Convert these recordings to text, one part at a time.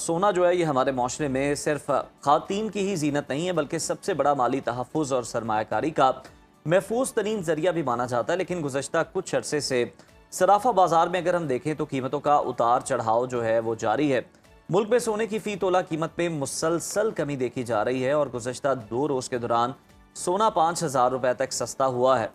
सोना जो है ये हमारे माशरे में सिर्फ खातन की ही जीनत नहीं है, बल्कि सबसे बड़ा माली तहफ़्फ़ुज़ और सरमायाकारी का महफूज तरीन जरिया भी माना जाता है। लेकिन गुज़श्ता कुछ अरसे से सराफा बाजार में अगर हम देखें तो कीमतों का उतार चढ़ाव जो है वो जारी है। मुल्क में सोने की फ़ी तोला कीमत में मुसलसल कमी देखी जा रही है और गुज़श्ता 2 रोज़ के दौरान सोना 5,000 रुपये तक सस्ता हुआ है।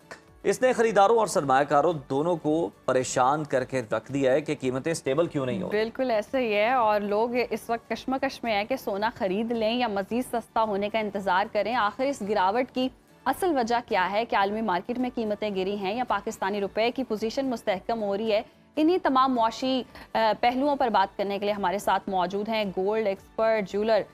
इसने खरीदारों और सरमायाकारों दोनों को परेशान करके रख दिया है कि कीमतें स्टेबल क्यों नहीं हो। बिल्कुल ऐसे ही है और लोग इस वक्त कश्मकश में है कि सोना खरीद लें या मजीद सस्ता होने का इंतजार करें। आखिर इस गिरावट की असल वजह क्या है? कि आलमी मार्केट में कीमतें गिरी हैं या पाकिस्तानी रुपए की पोजीशन मुस्तहकम हो रही है? इन्हीं तमाम मुआशी पहलुओं पर बात करने के लिए हमारे साथ मौजूद हैं gold expert jeweller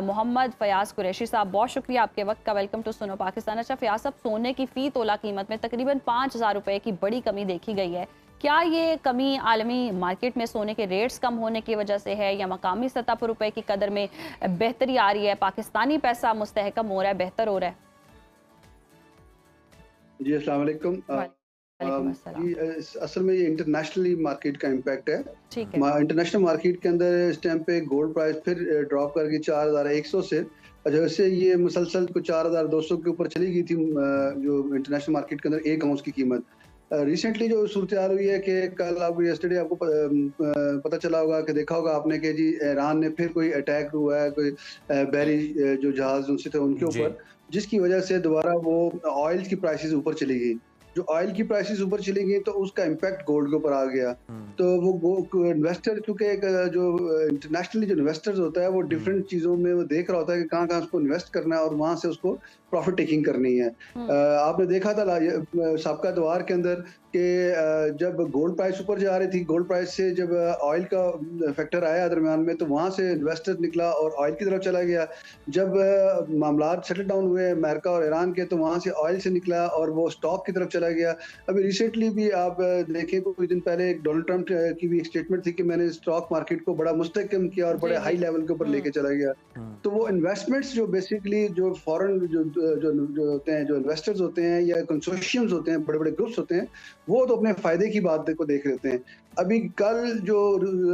Mohammad Fayaz Qureshi साहब। बहुत शुक्रिया आपके वक्त का। वेलकम टू सुनो पाकिस्तान। अच्छा फयाज साहब, सोने की फ़ी तोला कीमत में तकरीबन 5,000 रुपये की बड़ी कमी देखी गई है। क्या ये कमी आलमी मार्केट में सोने के रेट्स कम होने की वजह से है या मकामी सतह पर रुपए की कदर में बेहतरी आ रही है? पाकिस्तानी पैसा मुस्तहकम हो रहा है, बेहतर हो रहा है? जी अस्सलाम वालेकुम। जी असल में ये इंटरनेशनली मार्केट का इम्पैक्ट है। ठीक है। इंटरनेशनल मार्केट के अंदर इस टाइम पे गोल्ड प्राइस फिर ड्रॉप करके 4,100 से जैसे ये मुसलसल को 4,200 के ऊपर चली गई थी जो इंटरनेशनल मार्केट के अंदर एक आउंस की कीमत। रिसेंटली जो सूरत हाल हुई है कि कल आपको यस्टरडे आपको पता चला होगा कि देखा होगा आपने कि जी ईरान ने फिर कोई अटैक हुआ है, कोई बहरी जो जहाज उनसे थे उनके ऊपर, जिसकी वजह से दोबारा वो ऑयल की प्राइसेस ऊपर चली गई। जो ऑयल की प्राइसेस ऊपर चली गई तो उसका इम्पैक्ट गोल्ड के ऊपर आ गया। तो वो इन्वेस्टर क्योंकि एक जो इंटरनेशनली जो इन्वेस्टर्स होता है वो डिफरेंट चीज़ों में वो देख रहा होता है कि कहाँ कहाँ उसको इन्वेस्ट करना है और वहाँ से उसको प्रॉफिट टेकिंग करनी है। आपने देखा था साबका दौर के अंदर कि जब गोल्ड प्राइस ऊपर जा रही थी, गोल्ड प्राइस से जब ऑयल का फैक्टर आया दरमियान में तो वहाँ से इन्वेस्टर निकला और ऑयल की तरफ चला गया। जब मामलात सेटल डाउन हुए अमेरिका और ईरान के तो वहाँ से ऑयल से निकला और वो स्टॉक की तरफ चला गया। अभी रिसेंटली भी आप देखें कुछ दिन पहले एक डोनाल्ड ट्रंप की भी एक स्टेटमेंट थी कि मैंने स्टॉक मार्केट को बड़ा मुस्तहकम किया और बड़े हाई लेवल के ऊपर लेके चला गया। तो वो इन्वेस्टमेंट्स जो बेसिकली जो फॉरेन जो होते हैं, जो इन्वेस्टर्स होते हैं या कंसोर्शियम्स होते हैं, बड़े बड़े ग्रुप्स होते हैं, वो तो अपने फायदे की बात को देख लेते हैं। अभी कल जो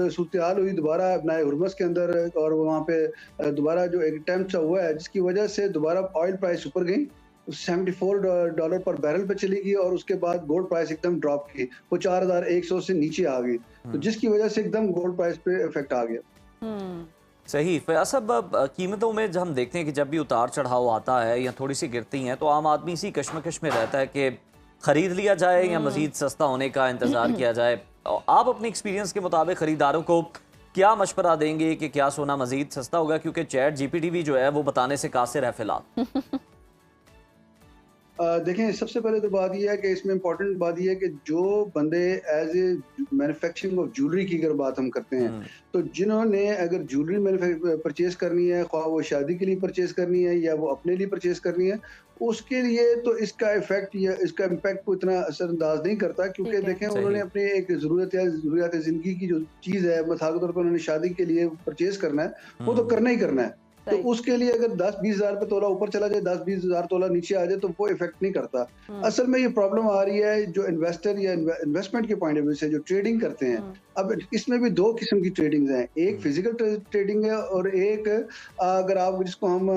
सूरत-ए-हाल हुई दोबारा नाए हुर्मुज़ के अंदर और वहाँ पे दोबारा जो एक अटेम्प्ट हुआ है जिसकी वजह से दोबारा ऑयल प्राइस ऊपर गई, $74 पर बैरल पे चली गई और उसके बाद गोल्ड प्राइस एकदम ड्रॉप की, वो 4,100 से नीचे आ गई। तो जिसकी वजह से एकदम गोल्ड प्राइस पे इफेक्ट आ गया। सही। फयाज साहब, कीमतों में जब हम देखते हैं कि जब भी उतार चढ़ाव आता है या थोड़ी सी गिरती हैं तो आम आदमी इसी कश्मकश में रहता है कि खरीद लिया जाए या मजीद सस्ता होने का इंतजार किया जाए। आप अपने एक्सपीरियंस के मुताबिक खरीदारों को क्या मशवरा देंगे कि क्या सोना मजीद सस्ता होगा? क्योंकि चैट जीपीटी भी जो है वो बताने से कासिर है फिलहाल। देखें, सबसे पहले तो बात यह है कि इसमें इम्पोर्टेंट बात यह है कि जो बंदे as a manufacturing of jewellery की अगर बात हम करते हैं तो जिन्होंने अगर ज्वेलरी परचेज करनी है, ख्वाह वो शादी के लिए परचेज करनी है या वो अपने लिए परचेज करनी है, उसके लिए तो इसका इफेक्ट या इसका इम्पैक्ट को इतना असरअंदाज नहीं करता क्योंकि देखें उन्होंने अपनी एक ज़रूरियात ज़िंदगी की जो चीज़ है मिसाल के तौर पर उन्होंने शादी के लिए परचेज करना है, वो तो करना ही करना है। तो उसके लिए अगर 10-20 हज़ार पे तोला ऊपर चला जाए, 10-20 हज़ार तोला नीचे आ जाए तो वो इफेक्ट नहीं करता। असल में ये प्रॉब्लम आ रही है जो इन्वेस्टर या इन्वेस्टमेंट के पॉइंट ऑफ व्यू से जो ट्रेडिंग करते हैं। अब इसमें भी 2 किस्म की ट्रेडिंग हैं, एक फिजिकल ट्रेडिंग है और एक अगर आप जिसको हम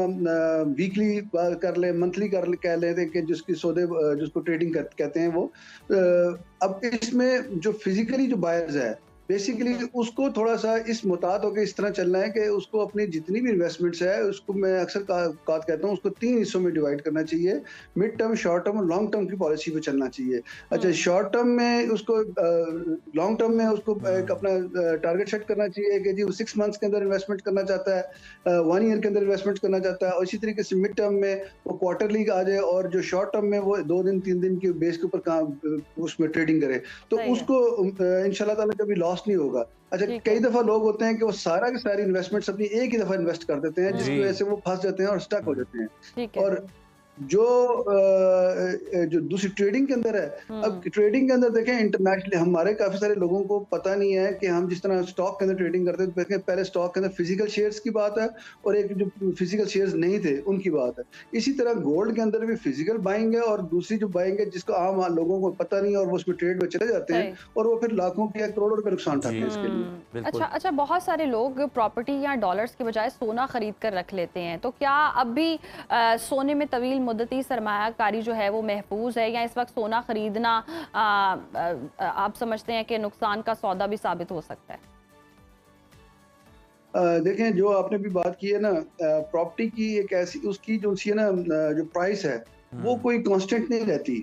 वीकली कर ले, मंथली कह लेते हैं कि जिसकी सौदे जिसको ट्रेडिंग कहते हैं वो। अब इसमें जो फिजिकली जो बायर्स है बेसिकली उसको थोड़ा सा इस मुताद होकर इस तरह चलना है कि उसको अपनी जितनी भी इन्वेस्टमेंट्स है उसको मैं अक्सर बात कहता हूँ उसको 3 हिस्सों में डिवाइड करना चाहिए। मिड टर्म, शॉर्ट टर्म और लॉन्ग टर्म की पॉलिसी पे चलना चाहिए। अच्छा, शॉर्ट टर्म में उसको लॉन्ग टर्म में उसको एक अपना टारगेट सेट करना चाहिए कि जी वो 6 मंथ्स के अंदर इन्वेस्टमेंट करना चाहता है, 1 ईयर के अंदर इन्वेस्टमेंट करना चाहता है और इसी तरीके से मिड टर्म में वो क्वार्टरली आ जाए और जो शॉर्ट टर्म में वो 2 दिन 3 दिन के बेस के ऊपर उसमें ट्रेडिंग करे तो उसको इंशाल्लाह ताला कभी लॉस नहीं होगा। अच्छा, कई दफा लोग होते हैं कि वो सारा की सारी इन्वेस्टमेंट्स अपनी एक ही दफा इन्वेस्ट कर देते हैं जिसकी वजह से वो फंस जाते हैं और स्टक हो जाते हैं। और जो जो दूसरी ट्रेडिंग के अंदर है, अब ट्रेडिंग के अंदर देखें इंटरनेशनली हमारे काफी सारे लोगों को पता नहीं है कि हम जिस तरह स्टॉक के अंदर ट्रेडिंग करते हैं, देखें पहले स्टॉक के अंदर फिजिकल शेयर्स की बात है और एक जो फिजिकल शेयर्स नहीं थे उनकी बात है। इसी तरह गोल्ड के अंदर भी फिजिकल बाइंग है और दूसरी जो बाइंग है जिसको आम लोगों को पता नहीं है और वो उसमें ट्रेड में चले जाते हैं और वो फिर लाखों के या करोड़ों रुपए नुकसान उठाते हैं इसके लिए। बिल्कुल। अच्छा, बहुत सारे लोग प्रॉपर्टी या डॉलर्स के बजाय सोना खरीद कर रख लेते हैं, तो क्या अब भी सोने में तवील मुद्दती सरमायाकारी जो है वो महफूज है, या इस वक्त सोना खरीदना आप समझते हैं कि नुकसान का सौदा भी साबित हो सकता है? देखें जो आपने भी बात की है ना, प्रॉपर्टी की एक ऐसी उसकी जो सी है ना, जो प्राइस है वो कोई कांस्टेंट नहीं रहती।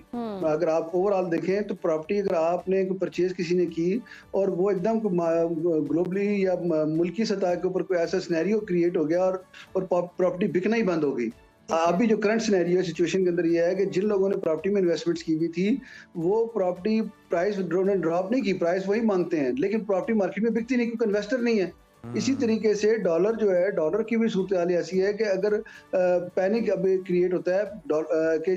अगर आप ओवरऑल देखें तो प्रॉपर्टी अगर आपने परचेज किसी ने की और वो एकदम ग्लोबली या मुल्की सतह के ऊपर कोई ऐसा सिनेरियो क्रिएट हो गया और प्रॉपर्टी बिकना ही बंद हो गई। अभी जो करंट सिनेरियो सिचुएशन के अंदर ये है कि जिन लोगों ने प्रॉपर्टी में इन्वेस्टमेंट्स की हुई थी वो प्रॉपर्टी प्राइस ड्रॉप नहीं की, प्राइस वही मांगते हैं लेकिन प्रॉपर्टी मार्केट में बिकती नहीं क्योंकि इन्वेस्टर नहीं है। इसी तरीके से डॉलर जो है, डॉलर की भी सूरत हाल ऐसी है कि अगर पैनिक अब क्रिएट होता है कि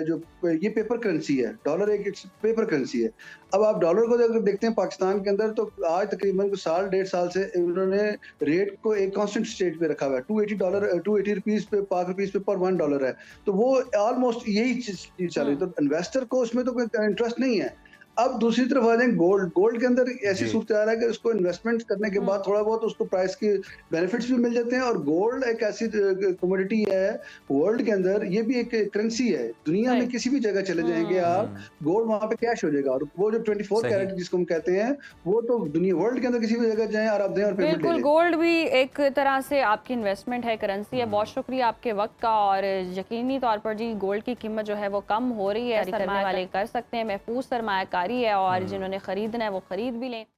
जो ये पेपर करेंसी है, डॉलर एक पेपर करेंसी है। अब आप डॉलर को अगर देखते हैं पाकिस्तान के अंदर तो आज तकरीबन साल 1.5 साल से उन्होंने रेट को एक कांस्टेंट स्टेट पे रखा हुआ है। $280 रुपीज पे पाक रुपीज पे पर $1 है, तो वो ऑलमोस्ट यही चीज चल रही है। तो इन्वेस्टर को उसमें तो कोई इंटरेस्ट नहीं है। अब दूसरी तरफ आ जाए गोल्ड के अंदर ऐसी सूरत आ रहा है कि उसको इन्वेस्टमेंट करने के बाद थोड़ा बहुत उसको प्राइस के बेनिफिट्स भी मिल जाते हैं। और गोल्ड एक ऐसी कमोडिटी है वर्ल्ड के अंदर, ये भी एक करेंसी है। दुनिया में किसी भी जगह चले जाएंगे आप, गोल्ड वहां पे कैश हो जाएगा। और वो जो 24 कैरेट जिसको हम कहते हैं वो तो दुनिया वर्ल्ड के अंदर किसी भी जगह जाएं और आप दें और पेमेंट बिल्कुल, गोल्ड भी एक तरह से आपकी इन्वेस्टमेंट है, करेंसी है। बहुत शुक्रिया आपके वक्त का। और यकीनी तौर पर जी गोल्ड की कीमत जो है वो कम हो रही है, करने वाले कर सकते हैं, महफूज सरमायाकारी है और जिन्होंने खरीदना है वो खरीद भी लें।